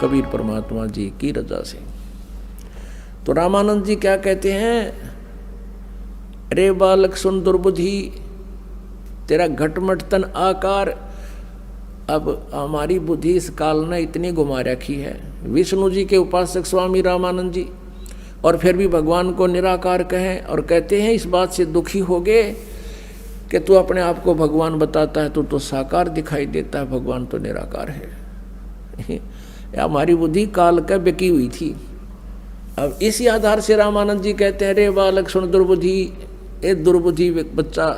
कबीर परमात्मा जी की रजा से। तो रामानंद जी क्या कहते हैं, रे बालक सुन दुर्बुद्धि, तेरा घटमट तन आकार। अब हमारी बुद्धि इस काल ने इतनी घुमा रखी है। विष्णु जी के उपासक स्वामी रामानंद जी, और फिर भी भगवान को निराकार कहें, और कहते हैं इस बात से दुखी हो गए कि तू अपने आप को भगवान बताता है, तू तो साकार दिखाई देता है, भगवान तो निराकार है। हमारी बुद्धि काल का बिकी हुई थी। अब इसी आधार से रामानंद जी कहते हैं, रे बालक सुन दुर्बुद्धि, ए दुर्बुद्धि बच्चा,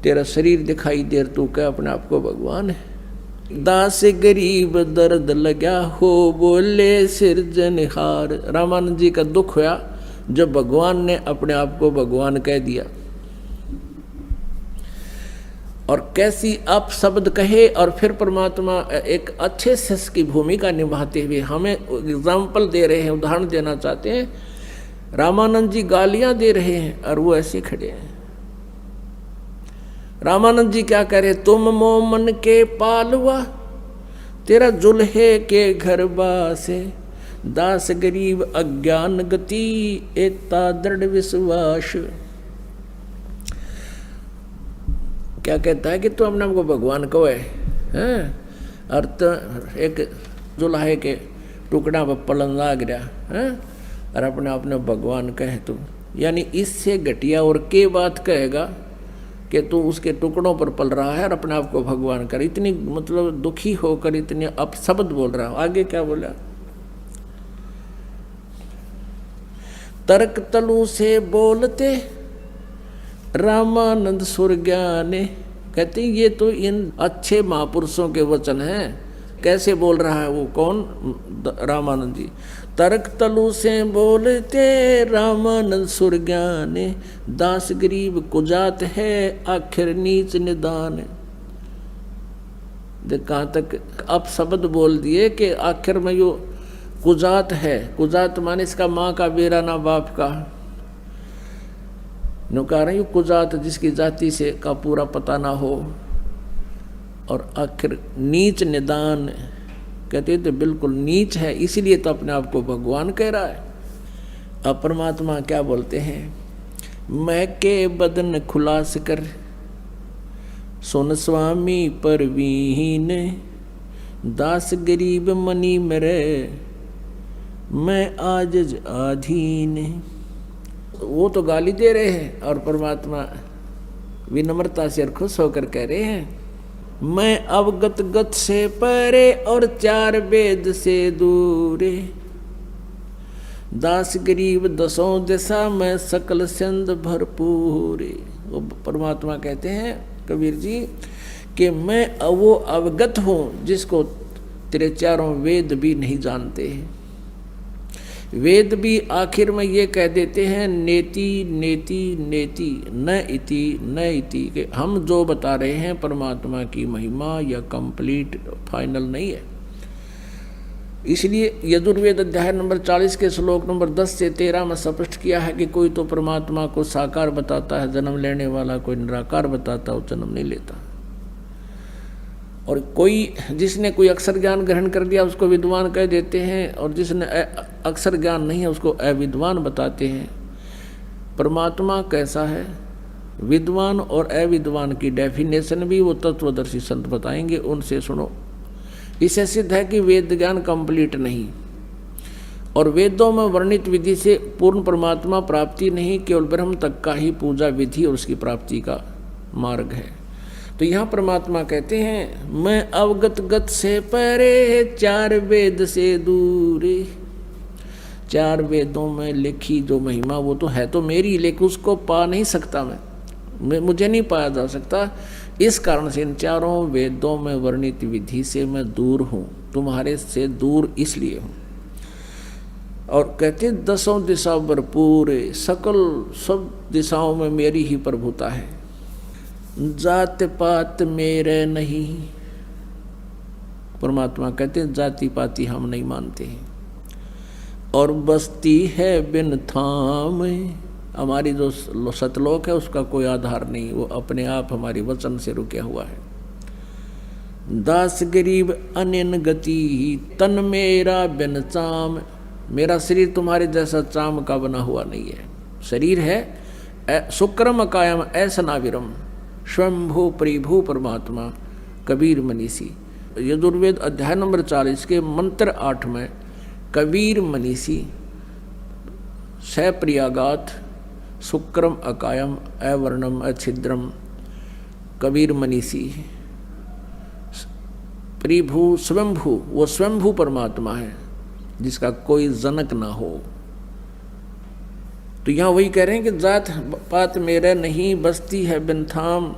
तेरा शरीर दिखाई दे, तू क्या अपने आप को भगवान है। दास गरीब दर्द लगा हो, बोले सिरजनहार। रामानंद जी का दुख हुआ जब भगवान ने अपने आप को भगवान कह दिया। और कैसी आप शब्द कहे, और फिर परमात्मा एक अच्छे शिष्य की भूमिका निभाते हुए हमें एग्जाम्पल दे रहे हैं, उदाहरण देना चाहते हैं। रामानंद जी गालियां दे रहे हैं और वो ऐसे खड़े हैं। रामानंद जी क्या कह रहे, तुम मोमन के पालवा, तेरा जुल्हे के घर बासे, दास गरीब अज्ञान गति, एता दृढ़ विश्वास। क्या कहता है कि तू अपने को भगवान को है, अर्थ एक जुल्हे के टुकड़ा पर पलन लाग रहा है, और अपने आप ने भगवान कहे तू। यानी इससे घटिया और के बात कहेगा कि तू उसके टुकड़ों पर पल रहा है और अपने आप को भगवान कर। इतनी मतलब दुखी होकर इतने अपशब्द बोल रहा हूं। आगे क्या बोला, तर्क तलु से बोलते रामानंद सुर ज्ञाने। कहते ये तो इन अच्छे महापुरुषों के वचन हैं। कैसे बोल रहा है वो, कौन, रामानंद जी। तर्क तलु से बोलते रामानंद सुर ज्ञाने, दास गरीब कुजात है आखिर नीच निदान। कहाँ तक अब शब्द बोल दिए कि आखिर में यो कुजात है। कुजात माने इसका माँ का बेरा ना बाप का। नो कह रहे कुजात जिसकी जाति से का पूरा पता ना हो, और आखिर नीच निदान। कहते तो बिल्कुल नीच है, इसीलिए तो अपने आप को भगवान कह रहा है। अब परमात्मा क्या बोलते हैं, मैं के बदन खुलास कर, सुन स्वामी परवीन, दास गरीब मनी मेरे, मैं आजिज आधीन। वो तो गाली दे रहे हैं और परमात्मा विनम्रता से और खुश होकर कह रहे हैं, मैं अवगत गत से परे और चार वेद से दूरे, दास गरीब दसों दिशा में सकल सिंध भरपूरे। वो परमात्मा कहते हैं कबीर जी कि मैं वो अवगत हूँ जिसको तेरे चारों वेद भी नहीं जानते हैं। वेद भी आखिर में ये कह देते हैं नेति नेति नेति, न इति न इति, के हम जो बता रहे हैं परमात्मा की महिमा या कंप्लीट फाइनल नहीं है। इसलिए यजुर्वेद अध्याय नंबर 40 के श्लोक नंबर 10 से 13 में स्पष्ट किया है कि कोई तो परमात्मा को साकार बताता है जन्म लेने वाला, कोई निराकार बताता है वो जन्म नहीं लेता। और कोई जिसने कोई अक्षर ज्ञान ग्रहण कर लिया उसको विद्वान कह देते हैं, और जिसने अक्षर ज्ञान नहीं है उसको अविद्वान बताते हैं। परमात्मा कैसा है, विद्वान और अविद्वान की डेफिनेशन भी वो तत्वदर्शी संत बताएंगे, उनसे सुनो। इससे सिद्ध है कि वेद ज्ञान कंप्लीट नहीं, और वेदों में वर्णित विधि से पूर्ण परमात्मा प्राप्ति नहीं, केवल ब्रह्म तक का ही पूजा विधि और उसकी प्राप्ति का मार्ग है। तो यहाँ परमात्मा कहते हैं मैं अवगत गत से परे, चार वेद से दूरे। चार वेदों में लिखी जो महिमा वो तो है तो मेरी, लेकिन उसको पा नहीं सकता मैं, मुझे नहीं पाया जा सकता। इस कारण से इन चारों वेदों में वर्णित विधि से मैं दूर हूँ, तुम्हारे से दूर इसलिए हूँ। और कहते दसों दिशा भरपूर, सकल सब दिशाओं में मेरी ही प्रभुता है। जात पात मेरे नहीं, परमात्मा कहते हैं जाति पाति हम नहीं मानते हैं। और बस्ती है बिन थाम, हमारी जो सतलोक है उसका कोई आधार नहीं, वो अपने आप हमारी वचन से रुके हुआ है। दास गरीब अनिन गति तन मेरा बिन चाम। मेरा शरीर तुम्हारे जैसा चाम का बना हुआ नहीं है। शरीर है शुक्रम कायम ऐसा नाविरम स्वयंभू परिभू परमात्मा कबीर मनीषी। यजुर्वेद अध्याय नंबर 40 के मंत्र 8 में कबीर मनीषी सप्रियागात शुक्रम अकायम अवर्णम अच्छिद्रम कबीर मनीषी परिभू स्वयंभू, वो स्वयंभू परमात्मा है जिसका कोई जनक ना हो। तो यहाँ वही कह रहे हैं कि जात पात मेरे नहीं बसती है बिन थाम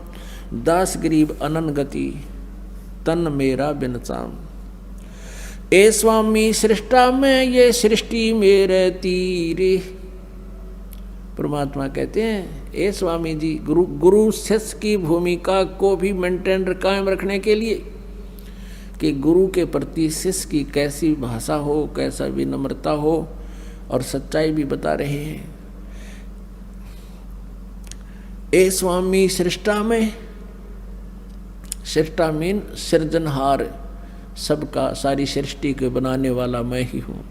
दास गरीब अनन गति तन मेरा बिन चाम। ए स्वामी सृष्टा में ये सृष्टि मेरे तीरे। परमात्मा कहते हैं ए स्वामी जी, गुरु शिष्य की भूमिका को भी मेंटेन कायम रखने के लिए कि गुरु के प्रति शिष्य की कैसी भाषा हो, कैसा विनम्रता हो और सच्चाई भी बता रहे हैं। ए स्वामी सृष्टा में, सृष्टा मीन सृजनहार, सबका सारी सृष्टि के बनाने वाला मैं ही हूँ।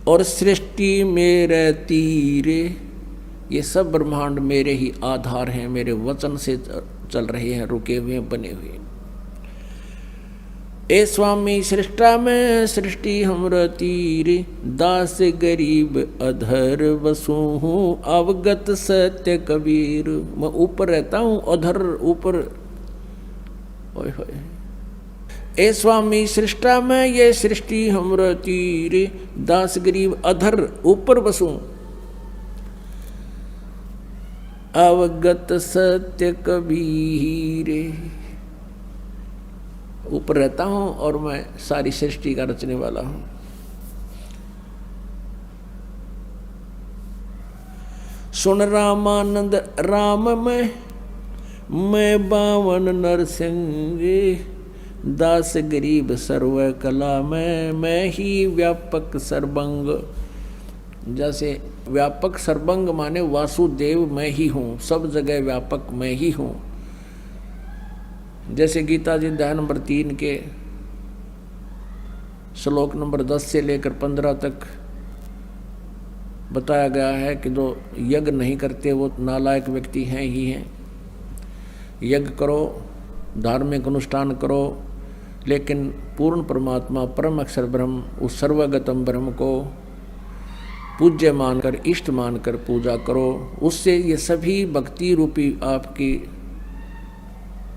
और सृष्टि मेरे तीरे, ये सब ब्रह्मांड मेरे ही आधार हैं, मेरे वचन से चल रहे हैं, रुके हुए बने हुए। ए स्वामी सृष्टा में सृष्टि हमरा तीरे दास गरीब अधर वसु हूँ अवगत सत्य कबीर। मैं ऊपर रहता हूँ, अधर ऊपर। ओए होए। ए स्वामी सृष्टा में ये सृष्टि हमरा तीरे दास गरीब अधर ऊपर वसु अवगत सत्य कबीर। ऊपर रहता हूं और मैं सारी सृष्टि का रचने वाला हूं। सुन रामानंद राम में मैं बावन नरसिंह दास गरीब सर्व कला में मैं ही व्यापक सर्वंग। जैसे व्यापक सर्वंग माने वासुदेव मैं ही हूँ, सब जगह व्यापक मैं ही हूँ। जैसे गीता जी अध्याय नंबर 3 के श्लोक नंबर 10 से लेकर 15 तक बताया गया है कि जो यज्ञ नहीं करते वो नालायक व्यक्ति हैं ही हैं। यज्ञ करो, धार्मिक अनुष्ठान करो, लेकिन पूर्ण परमात्मा परम अक्षर ब्रह्म उस सर्वगतम ब्रह्म को पूज्य मानकर, इष्ट मानकर पूजा करो। उससे ये सभी भक्ति रूपी आपकी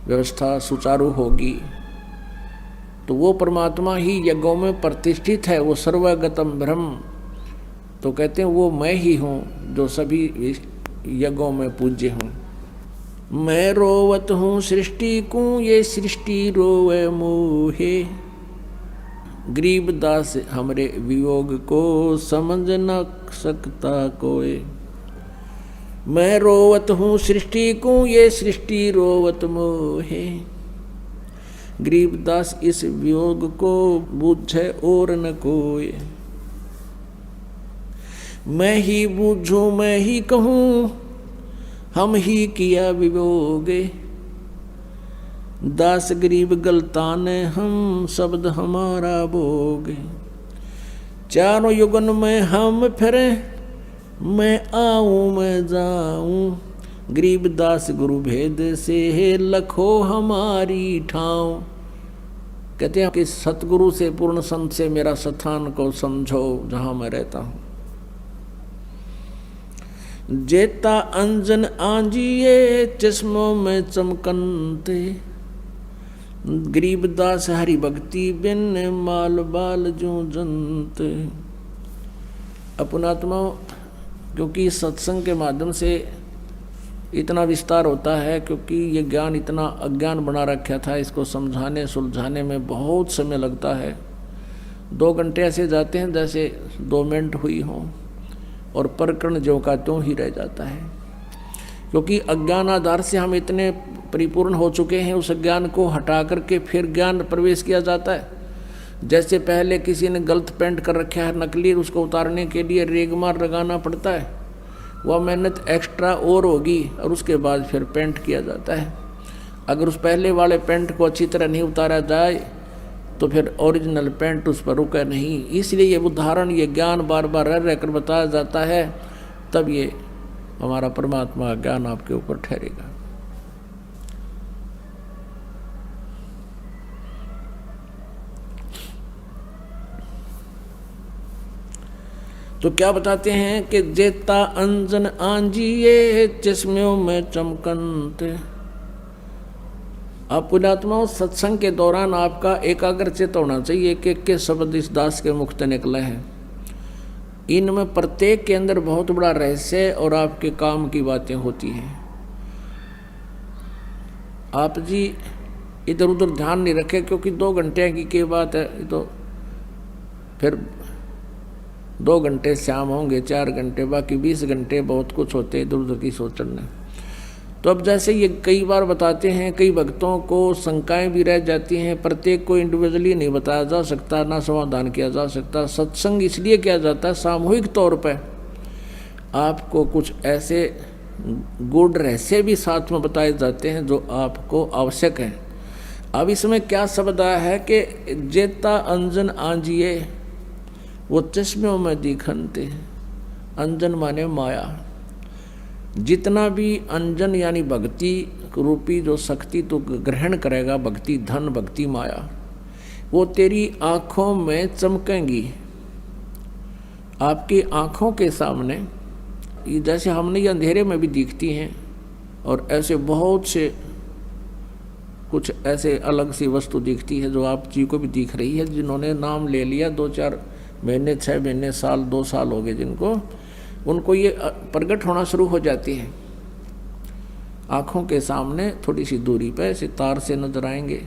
व्यवस्था सुचारू होगी। तो वो परमात्मा ही यज्ञों में प्रतिष्ठित है, वो सर्वगतम ब्रह्म। तो कहते हैं वो मैं ही हूँ जो सभी यज्ञों में पूज्य हूँ। मैं रोवत हूँ सृष्टि को ये सृष्टि रोवे मोहे गरीबदास हमरे वियोग को समझ न सकता कोई। मैं रोवत हूँ सृष्टि को ये सृष्टि रोवत मोहे गरीबदास इस वियोग को बूझे और न कोई। मैं ही बूझूं मैं ही कहूँ हम ही किया वियोगे दास गरीब गलतान हम शब्द हमारा भोगे। चारों युगन में हम फिरे मैं आऊं मैं जाऊं गरीब दास गुरु भेद से लखो हमारी ठाव। कहते हैं कि सतगुरु से पूर्ण संत से मेरा स्थान को समझो जहां मैं रहता हूं। जेता अंजन आंजिए चश्मों में चमकनते गरीबदास हरि भक्ति बिन माल बाल जो जंत। अपनात्मा क्योंकि सत्संग के माध्यम से इतना विस्तार होता है, क्योंकि ये ज्ञान इतना अज्ञान बना रखा था, इसको समझाने सुलझाने में बहुत समय लगता है। 2 घंटे ऐसे जाते हैं जैसे 2 मिनट हुई हों और प्रकरण जो का त्यों ही रह जाता है, क्योंकि अज्ञान आधार से हम इतने परिपूर्ण हो चुके हैं। उस ज्ञान को हटा करके फिर ज्ञान प्रवेश किया जाता है। जैसे पहले किसी ने गलत पेंट कर रखा है नकली, उसको उतारने के लिए रेगमार लगाना पड़ता है, वह मेहनत एक्स्ट्रा और होगी और उसके बाद फिर पेंट किया जाता है। अगर उस पहले वाले पेंट को अच्छी तरह नहीं उतारा जाए तो फिर ओरिजिनल पेंट उस पर रुके नहीं। इसलिए ये उदाहरण, ये ज्ञान बार बार रह रहकर बताया जाता है, तब ये हमारा परमात्मा का ज्ञान आपके ऊपर ठहरेगा। तो क्या बताते हैं कि जेता अंजन आंजिए चश्मों में चमकंत। आप पुण्यात्माओं, सत्संग के दौरान आपका एकाग्रचित होना चाहिए कि किस शब्द इस दास के मुख से निकले हैं। इनमें प्रत्येक के अंदर बहुत बड़ा रहस्य और आपके काम की बातें होती हैं। आप जी इधर उधर ध्यान नहीं रखें, क्योंकि 2 घंटे की बात है, तो फिर 2 घंटे शाम होंगे, 4 घंटे, बाकी 20 घंटे बहुत कुछ होते इधर उधर की सोचने। तो अब जैसे ये कई बार बताते हैं, कई भक्तों को शंकाएं भी रह जाती हैं, प्रत्येक को इंडिविजुअली नहीं बताया जा सकता, ना समाधान किया जा सकता। सत्संग इसलिए किया जाता है सामूहिक तौर पर, आपको कुछ ऐसे गूढ़ रहस्य भी साथ में बताए जाते हैं जो आपको आवश्यक है। अब इसमें क्या शब्द आया है कि जेता अंजन आंजिए वो चश्मों में दिखनते। अंजन माने माया। जितना भी अंजन यानी भक्ति रूपी जो शक्ति तो ग्रहण करेगा, भक्ति धन, भक्ति माया, वो तेरी आँखों में चमकेंगी। आपकी आँखों के सामने जैसे हमने ये अंधेरे में भी दिखती हैं, और ऐसे बहुत से कुछ ऐसे अलग सी वस्तु दिखती है जो आप जी को भी दिख रही है। जिन्होंने नाम ले लिया 2-4 महीने, 6 महीने, साल, 2 साल हो गए जिनको, उनको ये प्रकट होना शुरू हो जाती है। आँखों के सामने थोड़ी सी दूरी पर सितार से नजर आएंगे,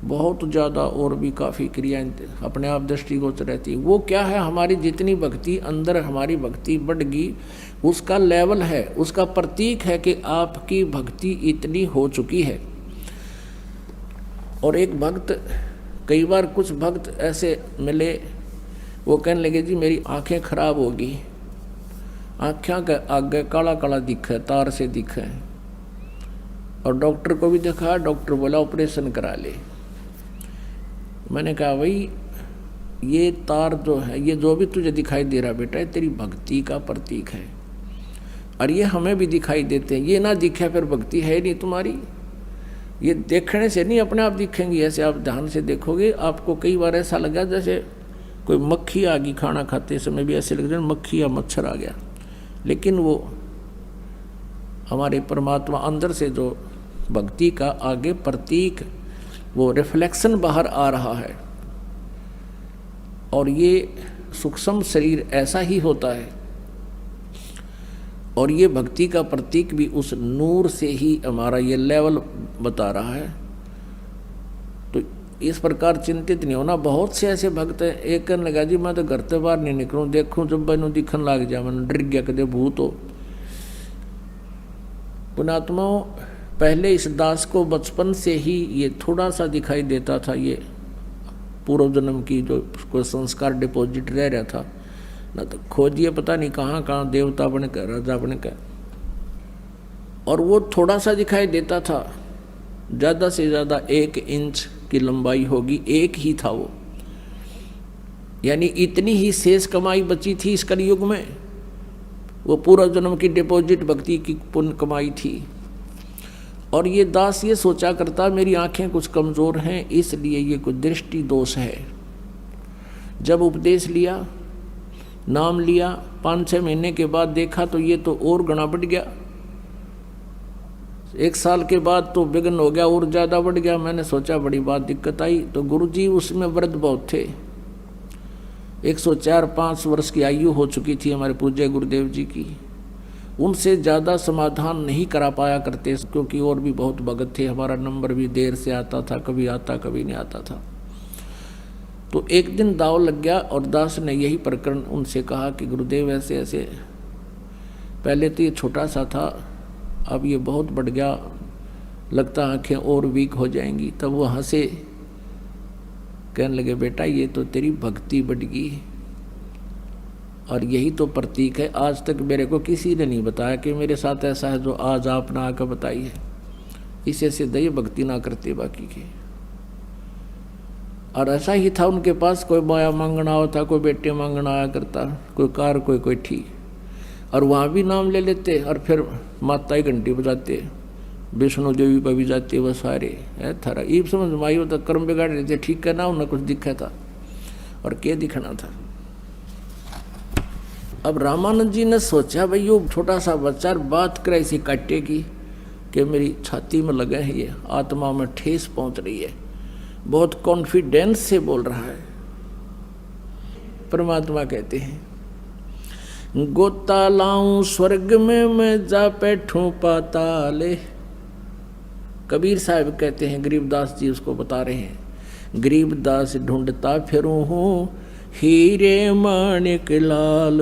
बहुत ज़्यादा और भी काफ़ी क्रियाएं अपने आप दृष्टिगोचर रहती। वो क्या है, हमारी जितनी भक्ति अंदर हमारी भक्ति बढ़गी, उसका लेवल है, उसका प्रतीक है कि आपकी भक्ति इतनी हो चुकी है। और एक भक्त, कई बार कुछ भक्त ऐसे मिले, वो कहने लगे जी मेरी आंखें खराब होगी, आँखें के आगे काला काला दिखे, तार से दिखे, और डॉक्टर को भी देखा, डॉक्टर बोला ऑपरेशन करा ले। मैंने कहा भाई ये तार जो है, ये जो भी तुझे दिखाई दे रहा बेटा, तेरी भक्ति का प्रतीक है, और ये हमें भी दिखाई देते हैं। ये ना दिखे फिर भक्ति है नहीं तुम्हारी। ये देखने से नहीं अपने आप दिखेंगी, ऐसे आप ध्यान से देखोगे। आपको कई बार ऐसा लगा जैसे कोई मक्खी आ गई, खाना खाते समय भी ऐसे लग रहा है मक्खी या मच्छर आ गया, लेकिन वो हमारे परमात्मा अंदर से जो भक्ति का आगे प्रतीक, वो रिफ्लेक्शन बाहर आ रहा है। और ये सूक्ष्म शरीर ऐसा ही होता है, और ये भक्ति का प्रतीक भी उस नूर से ही हमारा ये लेवल बता रहा है। तो इस प्रकार चिंतित नहीं होना। बहुत से ऐसे भक्त हैं, एक कहने लगा जी मैं तो घर से बाहर नहीं निकलूँ, देखूँ जब मैंने दिखन लग जाए, मैंने डर गया कदे भूत हो। पुण्यात्माओं, पहले इस दास को बचपन से ही ये थोड़ा सा दिखाई देता था, ये पूर्व जन्म की जो कोई संस्कार डिपॉजिट रह रहा था ना, तो खोजिए पता नहीं कहाँ कहाँ देवता बनकर, राजा बनकर, और वो थोड़ा सा दिखाई देता था। ज़्यादा से ज़्यादा 1 इंच की लंबाई होगी, एक ही था वो, यानी इतनी ही शेष कमाई बची थी इस कलयुग में। वो पूर्व जन्म की डिपॉजिट भक्ति की पुण्य कमाई थी। और ये दास ये सोचा करता मेरी आंखें कुछ कमज़ोर हैं, इसलिए ये कुछ दृष्टि दोष है। जब उपदेश लिया, नाम लिया, 5-6 महीने के बाद देखा तो ये तो और गुना बढ़ गया। 1 साल के बाद तो विघ्न हो गया, और ज़्यादा बढ़ गया। मैंने सोचा बड़ी बात दिक्कत आई। तो गुरुजी उसमें वृद्ध बहुत थे, 104-5 वर्ष की आयु हो चुकी थी हमारे पूज्य गुरुदेव जी की। उनसे ज़्यादा समाधान नहीं करा पाया करते, क्योंकि और भी बहुत भगत थे। हमारा नंबर भी देर से आता था, कभी आता कभी नहीं आता था। तो एक दिन दाव लग गया, और दास ने यही प्रकरण उनसे कहा कि गुरुदेव ऐसे ऐसे, पहले तो ये छोटा सा था, अब ये बहुत बढ़ गया, लगता आँखें और वीक हो जाएंगी। तब वो हंसे, कहने लगे बेटा ये तो तेरी भक्ति बढ़ गई, और यही तो प्रतीक है। आज तक मेरे को किसी ने नहीं बताया कि मेरे साथ ऐसा है जो आज आपने आकर बताई है। इसे सिद्ध ये भक्ति ना करते बाकी के। और ऐसा ही था उनके पास, कोई माया मांगना होता, कोई बेटे मांगना आया करता, कोई कार कोई ठीक, और वहाँ भी नाम ले लेते और फिर माता ही घंटी बजाते, विष्णु देवी पर भी जाते वह सारे है थारा ईब समझ माई होता कर्म बिगाड़ देते। ठीक है ना, उन्हें कुछ दिखा था और क्या दिखना था। अब रामानंद जी ने सोचा भाई यो छोटा सा बच्चा बात करे इसी काटे की कि मेरी छाती में लगे हैं, ये आत्मा में ठेस पहुंच रही है, बहुत कॉन्फिडेंस से बोल रहा है। परमात्मा कहते हैं गोता लाऊं स्वर्ग में मैं जा बैठूं पाताले। कबीर साहब कहते हैं, गरीबदास जी उसको बता रहे हैं, गरीबदास ढूंढता फिरूं हूँ हीरे माणिक लाल।